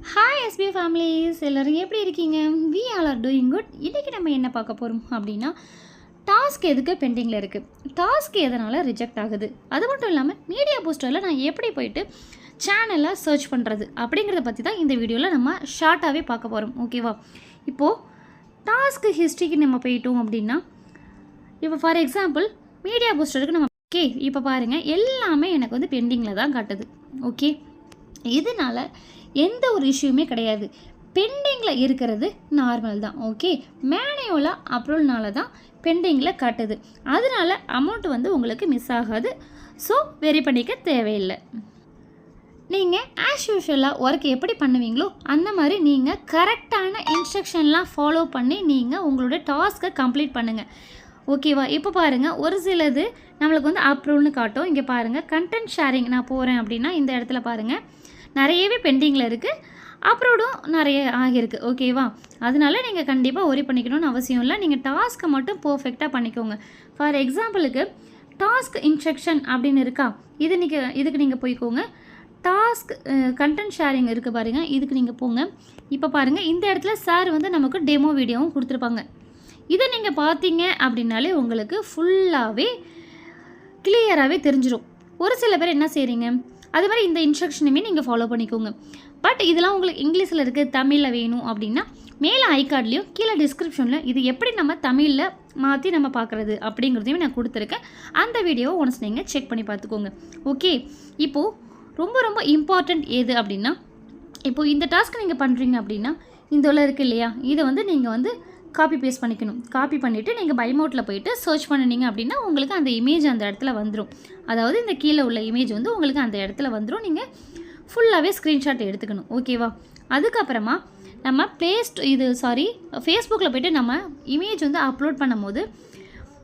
Hi SP families எல்லோரும் எப்படி இருக்கீங்க? We all are doing good. இன்றைக்கி நம்ம என்ன பார்க்க போகிறோம் அப்படின்னா, டாஸ்க் எதுக்கு பெண்டிங்கில் இருக்குது, டாஸ்க் எதனால் ரிஜெக்ட் ஆகுது, அது மட்டும் இல்லாமல் மீடியா பூஸ்டரில் நான் எப்படி போயிட்டு சேனலை சர்ச் பண்ணுறது அப்படிங்கிறத பற்றி தான் இந்த வீடியோவில் நம்ம ஷார்ட்டாகவே பார்க்க போகிறோம். ஓகேவா? இப்போது டாஸ்க் ஹிஸ்ட்ரிக்கு நம்ம போயிட்டோம் அப்படின்னா, இப்போ ஃபார் எக்ஸாம்பிள் மீடியா பூஸ்டருக்கு நம்ம ஓகே இப்போ பாருங்கள், எல்லாமே எனக்கு வந்து பெண்டிங்கில் தான் காட்டுது. ஓகே, இதனால் எந்த ஒரு இஷ்யூமே கிடையாது. பெண்டிங்கில் இருக்கிறது நார்மல் தான். ஓகே, மேனுவலாக அப்ரூவல்னால தான் பெண்டிங்கில் காட்டுது. அதனால் அமௌண்ட் வந்து உங்களுக்கு மிஸ் ஆகாது. ஸோ வெரி பண்ணிக்க தேவையில்லை. நீங்கள் ஆஸ் யூஷுவலாக ஒர்க் எப்படி பண்ணுவீங்களோ அந்த மாதிரி நீங்கள் கரெக்டான இன்ஸ்ட்ரக்ஷன்லாம் ஃபாலோ பண்ணி நீங்கள் உங்களுடைய டாஸ்க்கை கம்ப்ளீட் பண்ணுங்கள். ஓகேவா? இப்போ பாருங்கள், ஒரு சிலது நம்மளுக்கு வந்து அப்ரூவ்னு காட்டும். இங்கே பாருங்கள், கண்டென்ட் ஷேரிங் நான் போகிறேன் அப்படின்னா இந்த இடத்துல பாருங்கள் நிறையவே பெண்டிங்கில் இருக்குது, அப்ரூவ்டும் நிறைய ஆகியிருக்கு. ஓகேவா? அதனால நீங்கள் கண்டிப்பாக ஒரி பண்ணிக்கணும்னு அவசியம் இல்லை. நீங்கள் டாஸ்க்கை மட்டும் பர்ஃபெக்டாக பண்ணிக்கோங்க. ஃபார் எக்ஸாம்பிளுக்கு டாஸ்க் இன்ஸ்ட்ரக்ஷன் அப்படின்னு இருக்கா, இதுக்கு நீங்கள் போய்க்கோங்க. டாஸ்க் கண்டென்ட் ஷேரிங் இருக்குது பாருங்கள், இதுக்கு நீங்கள் போங்க. இப்போ பாருங்கள், இந்த இடத்துல சார் வந்து நமக்கு டெமோ வீடியோவும் கொடுத்துருப்பாங்க. இதை நீங்கள் பார்த்தீங்க அப்படின்னாலே உங்களுக்கு ஃபுல்லாகவே கிளியராகவே தெரிஞ்சிடும். ஒரு சில பேர் என்ன செய்கிறீங்க, அது மாதிரி இந்த இன்ஸ்ட்ரக்ஷனுமே நீங்கள் ஃபாலோ பண்ணிக்கோங்க. பட் இதெல்லாம் உங்களுக்கு இங்கிலீஷில் இருக்குது, தமிழில் வேணும் அப்படின்னா மேலே ஐகார்ட்லேயும் கீழே டிஸ்கிரிப்ஷனில் இது எப்படி நம்ம தமிழில் மாற்றி நம்ம பார்க்குறது அப்படிங்கிறதையும் நான் கொடுத்துருக்கேன். அந்த வீடியோவை ஒன்ஸ் நீங்கள் செக் பண்ணி பார்த்துக்கோங்க. ஓகே, இப்போது ரொம்ப ரொம்ப இம்பார்ட்டண்ட் எது அப்படின்னா, இப்போது இந்த டாஸ்க் நீங்கள் பண்ணுறீங்க அப்படின்னா இந்த இருக்குது இல்லையா, இதை வந்து நீங்கள் வந்து காப்பி பேஸ்ட் பண்ணிக்கணும். காப்பி பண்ணிவிட்டு நீங்கள் பைமோட்டில் போய்ட்டு சர்ச் பண்ணினீங்க அப்படின்னா உங்களுக்கு அந்த இமேஜ் அந்த இடத்துல வந்துடும். அதாவது இந்த கீழே உள்ள இமேஜ் வந்து உங்களுக்கு அந்த இடத்துல வந்துடும். நீங்கள் ஃபுல்லாகவே ஸ்க்ரீன்ஷாட் எடுத்துக்கணும். ஓகேவா? அதுக்கப்புறமா நம்ம ஃபேஸ்புக்கில் போய்ட்டு நம்ம இமேஜ் வந்து அப்லோட் பண்ணும்போது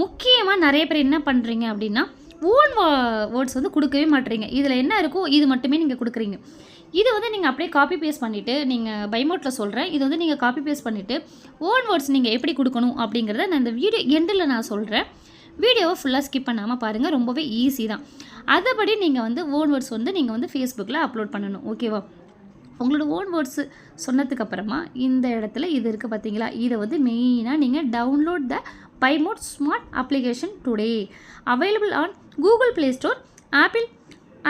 முக்கியமாக நிறைய பேர் என்ன பண்ணுறீங்க அப்படின்னா ஓன் வேர்ட்ஸ் வந்து கொடுக்கவே மாட்டேறீங்க. இதில் என்ன இருக்கோ இது மட்டுமே நீங்கள் கொடுக்குறீங்க. இது வந்து நீங்கள் அப்படியே காப்பி பேஸ்ட் பண்ணிவிட்டு, நீங்கள் பைமோட்டில் சொல்கிறேன், இது வந்து நீங்கள் காப்பி பேஸ்ட் பண்ணிவிட்டு ஓன் வேர்ட்ஸ் நீங்கள் எப்படி கொடுக்கணும் அப்படிங்கிறத நான் இந்த வீடியோ எண்டில் நான் சொல்கிறேன். வீடியோவை ஃபுல்லாக ஸ்கிப் பண்ணாமல் பாருங்கள், ரொம்பவே ஈஸி தான். அதுபடி நீங்கள் வந்து ஓன் வேர்ட்ஸ் வந்து நீங்கள் வந்து ஃபேஸ்புக்கில் அப்லோட் பண்ணணும். ஓகேவா? உங்களோட ஓன் வேர்ட்ஸு சொன்னதுக்கப்புறமா இந்த இடத்துல இது இருக்குது பார்த்தீங்களா, இதை வந்து மெயினாக நீங்கள் download the Bymote smart application today available on Google Play Store, Apple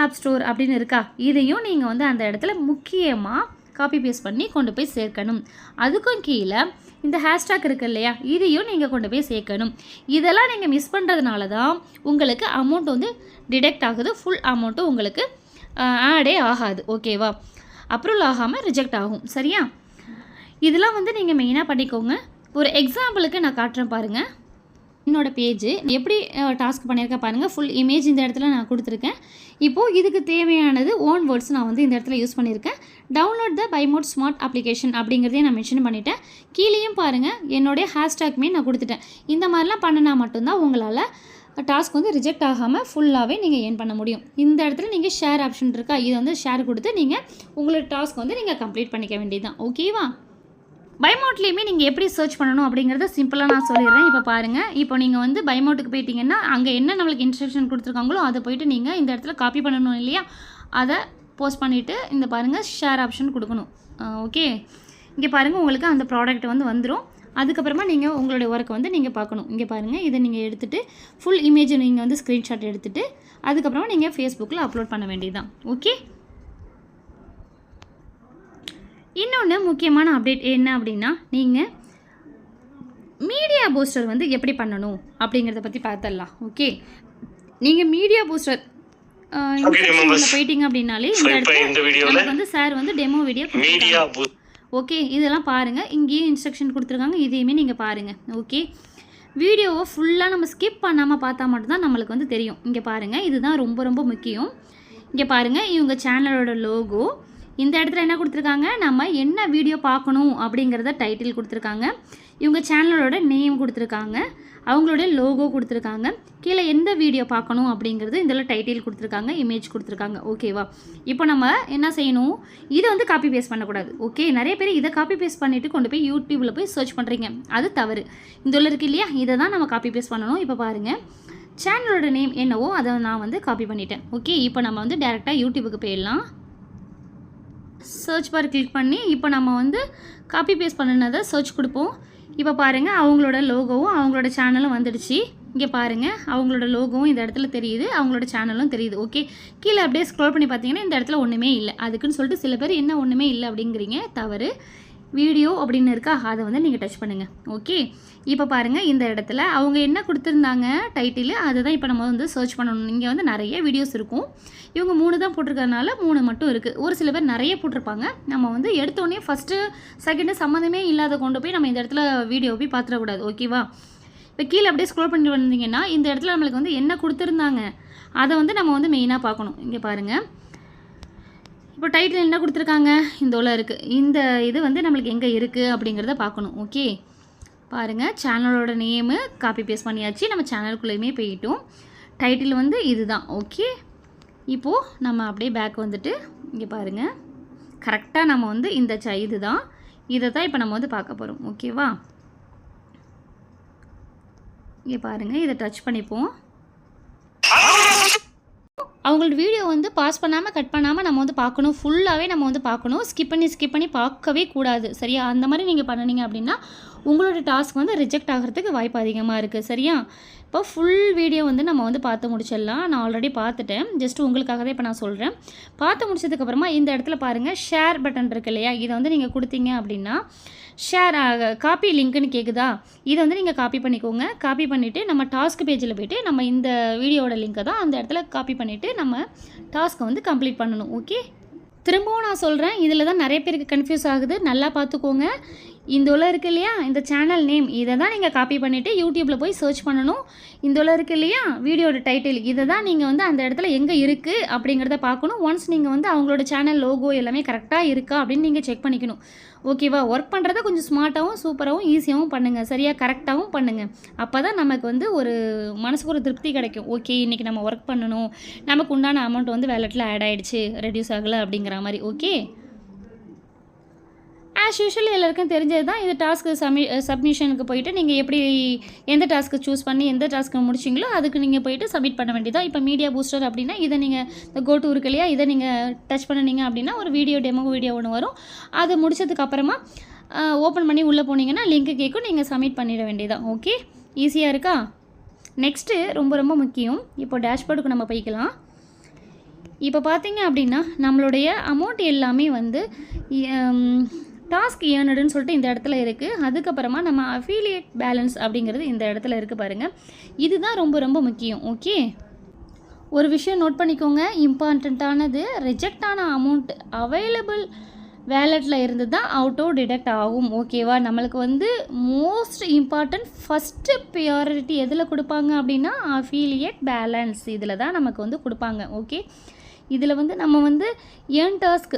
App Store அப்படின்னு இருக்கா, இதையும் நீங்கள் வந்து அந்த இடத்துல முக்கியமாக காப்பி பேஸ்ட் பண்ணி கொண்டு போய் சேர்க்கணும். அதுக்கும் கீழே இந்த ஹேஷ்டாக் இருக்குது இல்லையா, இதையும் நீங்கள் கொண்டு போய் சேர்க்கணும். இதெல்லாம் நீங்கள் மிஸ் பண்ணுறதுனால தான் உங்களுக்கு அமௌண்ட் வந்து டிடெக்ட் ஆகுது. ஃபுல் அமௌண்ட்டும் உங்களுக்கு ஆடே ஆகாது. ஓகேவா? அப்ரூவல் ஆகாமல் ரிஜெக்ட் ஆகும். சரியா? இதெல்லாம் வந்து நீங்கள் மெயினாக பண்ணிக்கோங்க. ஒரு எக்ஸாம்பிளுக்கு நான் காட்டுறேன் பாருங்கள். என்னோடய பேஜ் எப்படி டாஸ்க் பண்ணியிருக்கேன் பாருங்கள். ஃபுல் இமேஜ் இந்த இடத்துல நான் கொடுத்துருக்கேன். இப்போது இதுக்கு தேவையானது ஓன் வேர்ட்ஸ் நான் வந்து இந்த இடத்துல யூஸ் பண்ணியிருக்கேன். Download the Bymote smart application அப்படிங்கிறதையும் நான் மென்ஷன் பண்ணிட்டேன். கீழேயும் பாருங்கள், என்னுடைய ஹேஷ்டாக்குமே நான் கொடுத்துட்டேன். இந்த மாதிரிலாம் பண்ணினா மட்டும்தான் உங்களால் டாஸ்க் வந்து ரிஜெக்ட் ஆகாமல் ஃபுல்லாகவே நீங்கள் ஏர்ன் பண்ண முடியும். இந்த இடத்துல நீங்கள் ஷேர் ஆப்ஷன் இருக்கா, இதை வந்து ஷேர் கொடுத்து நீங்கள் உங்களோட டாஸ்க் வந்து நீங்கள் கம்ப்ளீட் பண்ணிக்க வேண்டியது தான். ஓகேவா? பைமோட்லேயுமே நீங்கள் எப்படி சர்ச் பண்ணணும் அப்படிங்கிறத சிம்பிளாக நான் சொல்லிடுறேன். இப்போ பாருங்கள், இப்போ நீங்கள் வந்து பைமோட்டுக்கு போயிட்டீங்கன்னா அங்கே என்ன நம்மளுக்கு இன்ஸ்ட்ரக்ஷன் கொடுத்துருக்காங்களோ அதை போய்ட்டு நீங்கள் இந்த இடத்துல காப்பி பண்ணணும் இல்லையா, அதை போஸ்ட் பண்ணிவிட்டு இந்த பாருங்கள் ஷேர் ஆப்ஷன் கொடுக்கணும். ஓகே, இங்கே பாருங்கள் உங்களுக்கு அந்த ப்ராடக்ட் வந்து வந்துடும். அதுக்கப்புறமா நீங்கள் உங்களுடைய ஒர்க்கை வந்து நீங்கள் பார்க்கணும். இங்கே பாருங்கள், இதை நீங்கள் எடுத்துகிட்டு ஃபுல் இமேஜை நீங்கள் வந்து ஸ்க்ரீன்ஷாட் எடுத்துகிட்டு அதுக்கப்புறமா நீங்கள் ஃபேஸ்புக்கில் அப்லோட் பண்ண வேண்டியது தான். ஓகே, இன்னொன்று முக்கியமான அப்டேட் என்ன அப்படின்னா, நீங்கள் மீடியா பூஸ்டர் வந்து எப்படி பண்ணணும் அப்படிங்கிறத பற்றி பார்த்துடலாம். ஓகே, நீங்கள் மீடியா பூஸ்டர் போயிட்டீங்க அப்படின்னாலே இந்த இடத்துல வந்து சார் வந்து டெமோ வீடியோ. ஓகே, இதெல்லாம் பாருங்கள், இங்கேயும் இன்ஸ்ட்ரக்ஷன் கொடுத்துருக்காங்க, இதையுமே நீங்கள் பாருங்கள். ஓகே, வீடியோவை ஃபுல்லாக நம்ம ஸ்கிப் பண்ணாமல் பார்த்தா மட்டும்தான் நம்மளுக்கு வந்து தெரியும். இங்கே பாருங்கள், இதுதான் ரொம்ப ரொம்ப முக்கியம். இங்கே பாருங்கள், இவங்க சேனலோட லோகோ இந்த இடத்துல என்ன கொடுத்துருக்காங்க, நம்ம என்ன வீடியோ பார்க்கணும் அப்படிங்கிறத டைட்டில் கொடுத்துருக்காங்க. இவங்க சேனலோட நேம் கொடுத்துருக்காங்க, அவங்களோட லோகோ கொடுத்துருக்காங்க, கீழே எந்த வீடியோ பார்க்கணும் அப்படிங்கிறது இதில் டைட்டில் கொடுத்துருக்காங்க, இமேஜ் கொடுத்துருக்காங்க. ஓகேவா? இப்போ நம்ம என்ன செய்யணும், இதை வந்து காப்பி பேஸ்ட் பண்ணக்கூடாது. ஓகே, நிறைய பேர் இதை காப்பி பேஸ்ட் பண்ணிவிட்டு கொண்டு போய் யூடியூப்பில் போய் சர்ச் பண்ணுறீங்க, அது தவறு. இந்த இருக்குது இல்லையா, இதை தான் நம்ம காப்பி பேஸ்ட் பண்ணணும். இப்போ பாருங்கள், சேனலோட நேம் என்னவோ அதை நான் வந்து காப்பி பண்ணிட்டேன். ஓகே, இப்போ நம்ம வந்து டேரெக்டாக யூடியூபுக்கு போயிடலாம். சர்ச் பார் கிளிக் பண்ணி இப்போ நம்ம வந்து காப்பி பேஸ்ட் பண்ணினதை சர்ச் கொடுப்போம். இப்போ பாருங்கள் அவங்களோட லோகோவும் அவங்களோட சேனலும் வந்துடுச்சு. இங்கே பாருங்கள் அவங்களோட லோகோவும் இந்த இடத்துல தெரியுது, அவங்களோட சேனலும் தெரியுது. ஓகே, கீழே அப்படியே ஸ்க்ரோல் பண்ணி பார்த்தீங்கன்னா இந்த இடத்துல ஒன்றுமே இல்லை. அதுக்குன்னு சொல்லிட்டு சில பேர் என்ன ஒன்றுமே இல்லை அப்படிங்கிறீங்க, தவறு. வீடியோ அப்படின்னு இருக்கா, அதை வந்து நீங்கள் டச் பண்ணுங்கள். ஓகே, இப்போ பாருங்கள் இந்த இடத்துல அவங்க என்ன கொடுத்துருந்தாங்க டைட்டில், அதை தான் இப்போ நம்ம வந்து சர்ச் பண்ணணும். இங்கே வந்து நிறைய வீடியோஸ் இருக்கும். இவங்க 3 தான் போட்டிருக்கறனால 3 மட்டும் இருக்குது. ஒரு சில பேர் நிறைய போட்டிருப்பாங்க. நம்ம வந்து எடுத்தோடனே ஃபஸ்ட்டு செகண்டு சம்மந்தமே இல்லாத கொண்டு போய் நம்ம இந்த இடத்துல வீடியோ போய் பார்த்துடக்கூடாது. ஓகேவா? இப்போ கீழே அப்படியே ஸ்க்ரோல் பண்ணி வந்தீங்கன்னா இந்த இடத்துல நம்மளுக்கு வந்து என்ன கொடுத்துருந்தாங்க அதை வந்து நம்ம வந்து மெயினாக பார்க்கணும். இங்கே பாருங்கள், இப்போ டைட்டில் என்ன கொடுத்துருக்காங்க, இந்த உள்ள இருக்குது. இந்த இது வந்து நம்மளுக்கு எங்கே இருக்குது அப்படிங்கிறத பார்க்கணும். ஓகே, பாருங்கள் சேனலோட நேமு காப்பி பேஸ்ட் பண்ணியாச்சு. நம்ம சேனலுக்குள்ளேயுமே போயிட்டோம். டைட்டில் வந்து இதுதான். ஓகே, இப்போது நம்ம அப்படியே பேக் வந்துட்டு இங்கே பாருங்கள் கரெக்டாக நம்ம வந்து இந்த இதுதான், இதை தான் இப்போ நம்ம வந்து பார்க்க போகிறோம். ஓகேவா? இங்கே பாருங்கள், இதை டச் பண்ணிப்போம். அவங்களோட வீடியோ வந்து பாஸ் பண்ணாமல் கட் பண்ணாமல் நம்ம வந்து பார்க்கணும். ஃபுல்லாகவே நம்ம வந்து பார்க்கணும். ஸ்கிப் பண்ணி பார்க்கவே கூடாது. சரியா? அந்த மாதிரி நீங்கள் பண்ணினீங்க அப்படின்னா உங்களோட டாஸ்க் வந்து ரிஜெக்ட் ஆகிறதுக்கு வாய்ப்பு அதிகமாக இருக்குது. சரியா? இப்போ ஃபுல் வீடியோ வந்து நம்ம வந்து பார்த்து முடிச்சிடலாம். நான் ஆல்ரெடி பார்த்துட்டேன். ஜஸ்ட் உங்களுக்காக தான் இப்போ நான் சொல்கிறேன். பார்த்து முடிச்சதுக்கப்புறமா இந்த இடத்துல பாருங்கள் ஷேர் பட்டன் இருக்குது இல்லையா, இதை வந்து நீங்கள் கொடுத்தீங்க அப்படின்னா ஷேர் காப்பி லிங்க்குன்னு கேட்குதா, இதை வந்து நீங்கள் காப்பி பண்ணிக்கோங்க. காப்பி பண்ணிவிட்டு நம்ம டாஸ்க் பேஜில் போய்ட்டு நம்ம இந்த வீடியோட லிங்க்கை தான் அந்த இடத்துல காப்பி பண்ணிவிட்டு நம்ம டாஸ்க்கை வந்து கம்ப்ளீட் பண்ணணும். ஓகே, திரும்பவும் நான் சொல்கிறேன், இதில் தான் நிறைய பேருக்கு கன்ஃபியூஸ் ஆகுது. நல்லா பார்த்துக்கோங்க. இந்த உள்ள இருக்குது இல்லையா, இந்த சேனல் நேம், இதை தான் நீங்கள் காப்பி பண்ணிவிட்டு யூடியூப்பில் போய் சர்ச் பண்ணணும். இந்த உள்ள இருக்குது இல்லையா வீடியோட டைட்டில், இதை தான் நீங்கள் வந்து அந்த இடத்துல எங்கே இருக்குது அப்படிங்கிறத பார்க்கணும். ஒன்ஸ் நீங்கள் வந்து அவங்களோட சேனல் லோகோ எல்லாமே கரெக்டாக இருக்கா அப்படின்னு நீங்கள் செக் பண்ணிக்கணும். ஓகேவா? ஒர்க் பண்ணுறத கொஞ்சம் ஸ்மார்ட்டாகவும் சூப்பராகவும் ஈஸியாகவும் பண்ணுங்கள். சரியாக கரெக்டாகவும் பண்ணுங்கள். அப்போ தான் நமக்கு வந்து ஒரு மனசுக்கு ஒரு திருப்தி கிடைக்கும். ஓகே, இன்றைக்கி நம்ம ஒர்க் பண்ணணும், நமக்கு உண்டான அமௌண்ட் வந்து வேலெட்டில் ஆட் ஆகிடுச்சு, ரெடியூஸ் ஆகலை அப்படிங்கிற மாதிரி. ஓகே, ஆஸ் யூஷுவல் எல்லாருக்கும் தெரிஞ்சது தான். இது டாஸ்க்கு சப்மிஷனுக்கு போயிட்டு நீங்கள் எப்படி எந்த டாஸ்க்கு சூஸ் பண்ணி எந்த டாஸ்க்கு முடிச்சிங்களோ அதுக்கு நீங்கள் போயிட்டு சப்மிட் பண்ண வேண்டியதான். இப்போ மீடியா பூஸ்டர் அப்படின்னா இதை நீங்கள் இந்த கோ டு இருக்கு இல்லையா, இதை நீங்கள் டச் பண்ணினீங்க அப்படின்னா ஒரு டெமோ வீடியோ ஒன்று வரும். அது முடிச்சதுக்கப்புறமா ஓப்பன் பண்ணி உள்ளே போனீங்கன்னா லிங்க்கு கேட்கும், நீங்கள் சப்மிட் பண்ணிட வேண்டியதான். ஓகே, ஈஸியாக இருக்கா? நெக்ஸ்ட்டு ரொம்ப ரொம்ப முக்கியம், இப்போ டேஷ்போர்டுக்கு நம்ம போய்க்கலாம். இப்போ பார்த்தீங்க அப்படின்னா நம்மளுடைய அமௌண்ட் எல்லாமே வந்து டாஸ்க் ஏர்னடுன்னு சொல்லிட்டு இந்த இடத்துல இருக்குது. அதுக்கப்புறமா நம்ம அஃபிலியேட் பேலன்ஸ் அப்படிங்கிறது இந்த இடத்துல இருக்குது பாருங்கள். இதுதான் ரொம்ப ரொம்ப முக்கியம். ஓகே, ஒரு விஷயம் நோட் பண்ணிக்கோங்க, இம்பார்ட்டண்ட்டானது. ரிஜெக்ட் ஆன அமௌண்ட் அவைலபிள் வேலெட்டில் இருந்து தான் அவுட்டோ டிடெக்ட் ஆகும். ஓகேவா? நம்மளுக்கு வந்து மோஸ்ட் இம்பார்ட்டன்ட் ஃபஸ்ட்டு ப்ரியாரிட்டி எதில் கொடுப்பாங்க அப்படின்னா அஃபிலியேட் பேலன்ஸ், இதில் தான் நமக்கு வந்து கொடுப்பாங்க. ஓகே, இதில் வந்து நம்ம வந்து ஏர்ன் டாஸ்க்,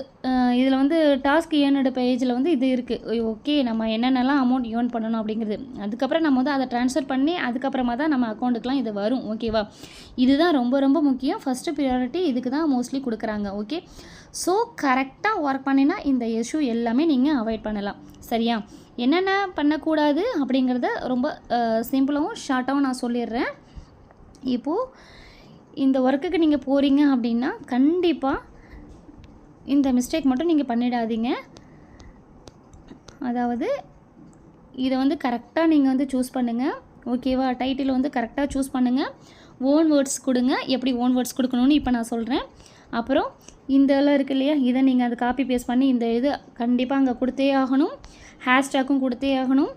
இதில் வந்து டாஸ்க் ஏர்னோட பேஜில் வந்து இது இருக்குது. ஓகே, நம்ம என்னென்னலாம் அமௌண்ட் ஏர்ன் பண்ணணும் அப்படிங்கிறது. அதுக்கப்புறம் நம்ம வந்து அதை ட்ரான்ஸ்ஃபர் பண்ணி அதுக்கப்புறமா தான் நம்ம அக்கௌண்ட்டுக்கெலாம் இது வரும். ஓகேவா? இதுதான் ரொம்ப ரொம்ப முக்கியம். ஃபஸ்ட்டு ப்ரியாரிட்டி இதுக்கு தான் மோஸ்ட்லி கொடுக்குறாங்க. ஓகே, ஸோ கரெக்டாக ஒர்க் பண்ணினா இந்த இஷ்யூ எல்லாமே நீங்கள் அவாய்ட் பண்ணலாம். சரியா? என்னென்ன பண்ணக்கூடாது அப்படிங்கிறத ரொம்ப சிம்பிளாகவும் ஷார்ட்டாகவும் நான் சொல்லிடுறேன். இப்போது இந்த ஒர்க்குக்கு நீங்கள் போகிறீங்க அப்படின்னா கண்டிப்பாக இந்த மிஸ்டேக் மட்டும் நீங்கள் பண்ணிடாதீங்க. அதாவது இதை வந்து கரெக்டாக நீங்கள் வந்து சூஸ் பண்ணுங்கள். ஓகேவா? டைட்டில் வந்து கரெக்டாக சூஸ் பண்ணுங்கள். ஓன் வேர்ட்ஸ் கொடுங்க. எப்படி ஓன் வேர்ட்ஸ் கொடுக்கணும்னு இப்போ நான் சொல்கிறேன். அப்புறம் இந்த எல்லாம் இருக்குது இல்லையா, இதை நீங்கள் அதை காப்பி பேஸ்ட் பண்ணி இந்த இது கண்டிப்பாக அங்கே கொடுத்தே ஆகணும். ஹேஷ்டேக்கும் கொடுத்தே ஆகணும்.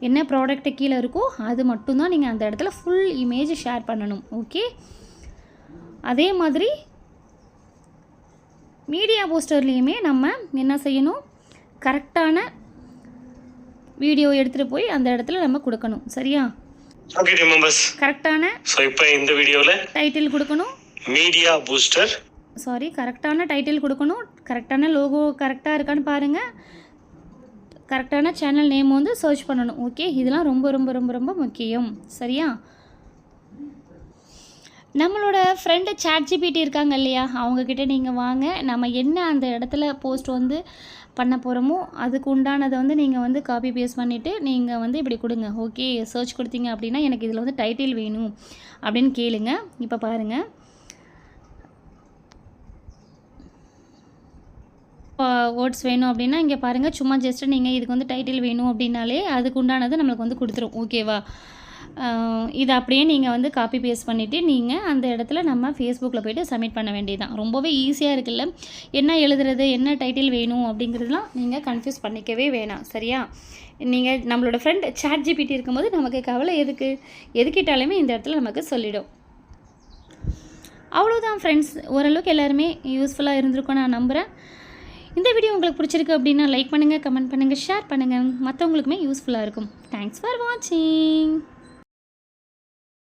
என்ன ப்ராடக்ட்டு கீழே இருக்கோ அது மட்டும்தான் நீங்கள் அந்த இடத்துல ஃபுல் இமேஜ் ஷேர் பண்ணணும். ஓகே, அதே மாதிரி மீடியா போஸ்டர்லேயுமே நம்ம என்ன செய்யணும், கரெக்டான வீடியோ எடுத்துகிட்டு போய் அந்த இடத்துல நம்ம கொடுக்கணும். சரியா? ஓகே டீம் மெம்பர்ஸ், கரெக்டான இப்போ இந்த வீடியோவில் டைட்டில் கொடுக்கணும். மீடியா பூஸ்டர், கரெக்டான டைட்டில் கொடுக்கணும். கரெக்டான லோகோ கரெக்டாக இருக்கான்னு பாருங்கள். கரெக்டான சேனல் நேம் வந்து சர்ச் பண்ணணும். ஓகே, இதெல்லாம் ரொம்ப ரொம்ப ரொம்ப ரொம்ப முக்கியம். சரியா? நம்மளோட ஃப்ரெண்டு ChatGPT இருக்காங்க இல்லையா, அவங்கக்கிட்ட நீங்கள் வாங்க. நம்ம என்ன அந்த இடத்துல போஸ்ட் வந்து பண்ண போகிறோமோ அதுக்கு உண்டானதை வந்து நீங்கள் வந்து காப்பி பேஸ்ட் பண்ணிவிட்டு நீங்கள் வந்து இப்படி கொடுங்க. ஓகே, சர்ச் கொடுத்தீங்க அப்படின்னா எனக்கு இதில் வந்து டைட்டில் வேணும் அப்படின்னு கேளுங்க. இப்போ பாருங்கள், வேர்ட்ஸ் வேணும் அப்படின்னா இங்கே பாருங்கள், சும்மா ஜஸ்ட்டு நீங்கள் இதுக்கு வந்து டைட்டில் வேணும் அப்படின்னாலே அதுக்கு உண்டானது நம்மளுக்கு வந்து கொடுத்துரும். ஓகேவா? இதை அப்படியே நீங்கள் வந்து காப்பி பேஸ்ட் பண்ணிவிட்டு நீங்கள் அந்த இடத்துல நம்ம ஃபேஸ்புக்கில் போய்ட்டு சப்மிட் பண்ண வேண்டியதுதான். ரொம்பவே ஈஸியாக இருக்குல்ல. என்ன எழுதுறது, என்ன டைட்டில் வேணும் அப்படிங்கிறதுலாம் நீங்கள் கன்ஃபியூஸ் பண்ணிக்கவே வேணாம். சரியா? நீங்கள் நம்மளோட ஃப்ரெண்ட் ChatGPT இருக்கும்போது நமக்கு கவலை எதுக்கு? எதுக்கிட்டாலுமே இந்த இடத்துல நமக்கு சொல்லிடும். அவ்வளோதான் ஃப்ரெண்ட்ஸ். ஓரளவுக்கு எல்லாருமே யூஸ்ஃபுல்லாக இருந்திருக்கும் நான் நம்புகிறேன். இந்த வீடியோ உங்களுக்கு பிடிச்சிருக்கு அப்படின்னா லைக் பண்ணுங்கள், கமெண்ட் பண்ணுங்கள், ஷேர் பண்ணுங்கள். மற்றவங்களுக்குமே யூஸ்ஃபுல்லாக இருக்கும். தேங்க்ஸ் ஃபார் வாட்சிங்.